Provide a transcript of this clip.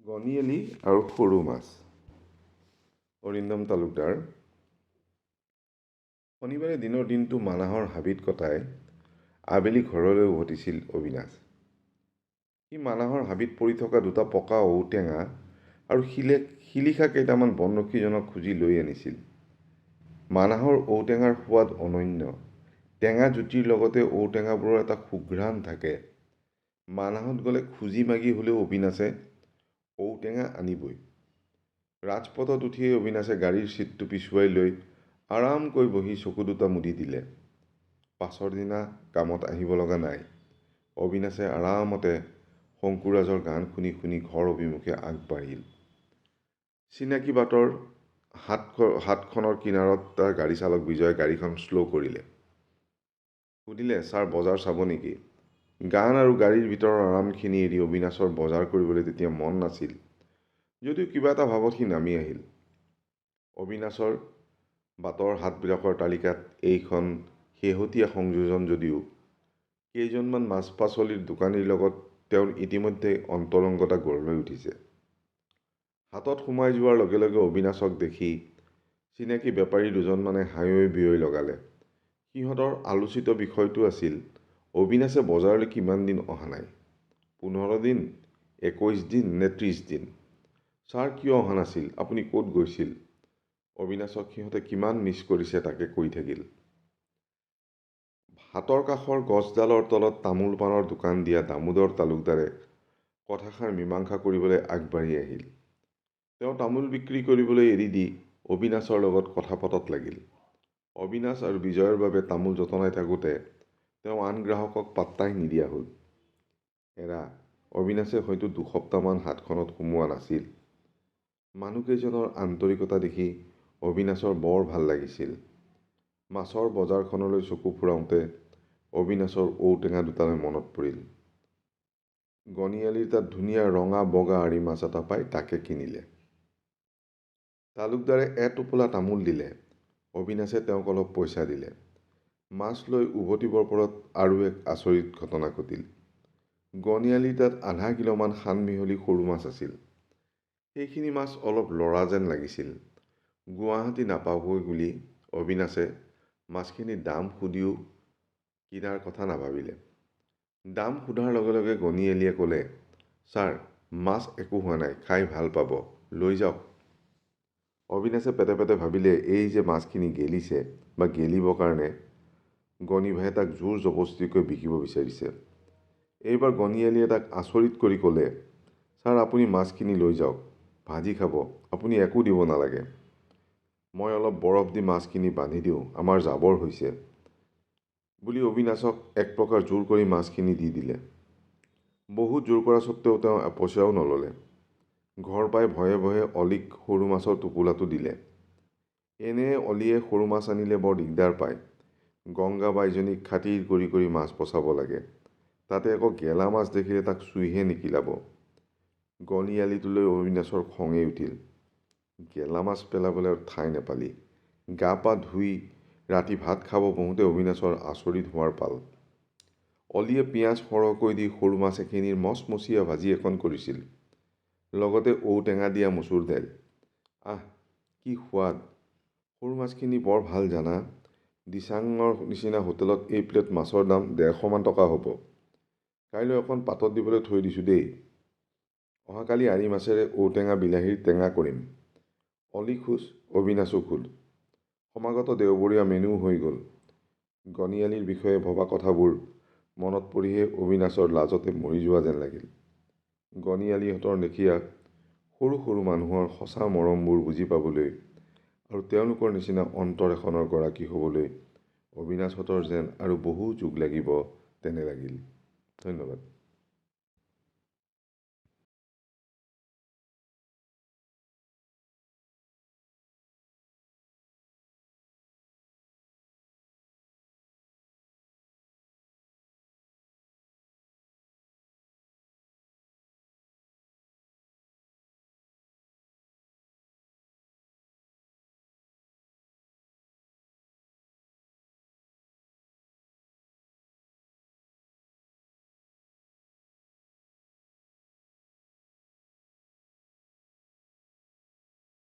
গনিয়েলি আৰু সৰু মাছ। অৰিন্দম তালুকদাৰ। শনিবাৰে দিনৰ দিনটো মানাহৰ হাবিত কটাই আবেলি ঘৰলৈ উভতিছিল অবিনাশ। সি মানাহৰ হাবিত পৰি থকা দুটা পকা ঔটেঙা আৰু শিলিখা কেইটামান বনৰক্ষীজনক খুজি লৈ আনিছিল। মানাহৰ ঔটেঙাৰ সোৱাদ অনন্য। টেঙা জুতিৰ লগতে ঔটেঙাবোৰৰ এটা সুঘ্ৰাণ থাকে। মানাহত গ'লে খুজি মাগি হ'লেও অবিনাশে ঔটেঙা আনিবই। ৰাজপথত উঠিয়েই অবিনাশে গাড়ীৰ ছিটটো পিছুৱাই লৈ আৰামকৈ বহি চকু দুটা মুদি দিলে। পাছৰ দিনা কামত আহিব লগা নাই। অবিনাশে আৰামতে শংকুৰাজৰ গান শুনি শুনি ঘৰ অভিমুখে আগবাঢ়িল। চিনাকি বাটৰ হাটখনৰ কিনাৰত তাৰ গাড়ী চালক বিজয়ে গাড়ীখন শ্ল' কৰিলে। সুধিলে, ছাৰ বজাৰ চাব নেকি? গান আৰু গাড়ীৰ ভিতৰৰ আৰামখিনি এৰি অবিনাশৰ বজাৰ কৰিবলৈ তেতিয়া মন নাছিল। যদিও কিবা এটা ভাৱত সি নামি আহিল। অবিনাশৰ বাটৰ হাটবিলাকৰ তালিকাত এইখন শেহতীয়া সংযোজন যদিও কেইজনমান মাছ পাচলিৰ দোকানীৰ লগত তেওঁৰ ইতিমধ্যে অন্তৰংগতা গঢ় লৈ উঠিছে। হাটত সোমাই যোৱাৰ লগে লগে অবিনাশক দেখি চিনাকি বেপাৰী দুজনমানে হায়ৈ বিয়ৈ লগালে। সিহঁতৰ আলোচিত বিষয়টো আছিল, অবিনাশে বজাৰলৈ কিমান দিন অহা নাই? 15 দিন, 21 দিন নে 30 দিন? ছাৰ কিয় অহা নাছিল? আপুনি ক'ত গৈছিল? অবিনাশক সিহঁতে কিমান মিছ কৰিছে তাকে কৈ থাকিল। হাটৰ কাষৰ গছডালৰ তলত তামোল পাণৰ দোকান দিয়া দামোদৰ তালুকদাৰে কথাষাৰ মীমাংসা কৰিবলৈ আগবাঢ়ি আহিল। তেওঁ তামোল বিক্ৰী কৰিবলৈ এৰি দি অবিনাশৰ লগত কথা পতাত লাগিল। অবিনাশ আৰু বিজয়ৰ বাবে তামোল যতনাই থাকোঁতে তেওঁ আন গ্ৰাহকক পাত্তাই নিদিয়া হ'ল। এৰা অবিনাশে হয়তো দুসপ্তাহমান হাটখনত সোমোৱা নাছিল। মানুহকেইজনৰ আন্তৰিকতা দেখি অবিনাশৰ বৰ ভাল লাগিছিল। মাছৰ বজাৰখনলৈ চকু ফুৰাওঁতে অবিনাশৰ ঔটেঙা দুটালৈ মনত পৰিল। গনিয়ালিৰ তাত ধুনীয়া ৰঙা বগা আৰি মাছ এটা পাই তাকে কিনিলে। তালুকদাৰে এটোপোলা তামোল দিলে। অবিনাশে তেওঁক অলপ পইচা দিলে। মাছ লৈ উভতিবৰ পৰত আৰু এক আচৰিত ঘটনা ঘটিল। গনিয়ালিৰ তাত আধা কিলোমান সানমিহলি সৰু মাছ আছিল। সেইখিনি মাছ অলপ লৰা যেন লাগিছিল। গুৱাহাটী নাপাবগৈ বুলি অবিনাশে মাছখিনিৰ দাম সুধিও কিনাৰ কথা নাভাবিলে। দাম সোধাৰ লগে লগে গনিয়ালিয়ে ক'লে, ছাৰ মাছ একো হোৱা নাই, খাই ভাল পাব, লৈ যাওক। অবিনাশে পেটে পেটে ভাবিলে, এই যে মাছখিনি গেলিছে বা গেলিবৰ কাৰণে গণিভাইয়ে তাক জোৰ জবস্তিকৈ বিকিব বিচাৰিছে। এইবাৰ গনিয়ালিয়ে তাক আচৰিত কৰি ক'লে, ছাৰ আপুনি মাছখিনি লৈ যাওক, ভাজি খাব, আপুনি একো দিব নালাগে। মই অলপ বৰফ দি মাছখিনি বান্ধি দিওঁ, আমাৰ জাবৰ হৈছে বুলি অবিনাশক এক প্ৰকাৰ জোৰ কৰি মাছখিনি দি দিলে। বহুত জোৰ কৰা স্বত্বেও তেওঁ এপইচাও নল'লে। ঘৰ পাই ভয়ে ভয়ে অলিক সৰু মাছৰ টোপোলাটো দিলে। এনেয়ে অলিয়ে সৰু মাছ আনিলে বৰ দিগদাৰ পায়। গংগা বাইজনীক খাতিৰ কৰি কৰি মাছ বচাব লাগে। তাতে আকৌ গেলা মাছ দেখিলে তাক চুইহে নিকিলাব। গনিয়ালিটোলৈ অবিনাশৰ খঙেই উঠিল। গেলা মাছ পেলাবলৈ আৰু ঠাই নেপালি। গা পা ধুই ৰাতি ভাত খাব বহোঁতে অবিনাশৰ আচৰিত হোৱাৰ পাল। অলিয়ে পিঁয়াজ সৰহকৈ দি সৰু মাছ এখিনিৰ মচমচীয়া ভাজি এখন কৰিছিল। লগতে ঔটেঙা দিয়া মচুৰ দাইল। আহ, কি সোৱাদ! সৰু মাছখিনি বৰ ভাল জানা। দিচাঙৰ নিচিনা হোটেলত এই প্লেট মাছৰ দাম 150 মান টকা হ'ব। কাইলৈ অকণ পাতত দিবলৈ থৈ দিছোঁ দেই। অহাকালি আৰি মাছেৰে ঔটেঙা বিলাহীৰ টেঙা কৰিম। অলি খোজ, অবিনাশো খোজ। সমাগত দেওবৰীয়া মেন্যু হৈ গ'ল। গনিয়ালিৰ বিষয়ে ভবা কথাবোৰ মনত পৰিহে অবিনাশৰ লাজতে মৰি যোৱা যেন লাগিল। গনিয়ালিহঁতৰ লেখীয়া সৰু সৰু মানুহৰ সঁচা মৰমবোৰ বুজি পাবলৈ আৰু তেওঁলোকৰ নিচিনা অন্তৰ এখনৰ গৰাকী হ'বলৈ অবিনাশহঁতৰ যেন আৰু বহু যুগ লাগিব তেনে লাগিল। ধন্যবাদ।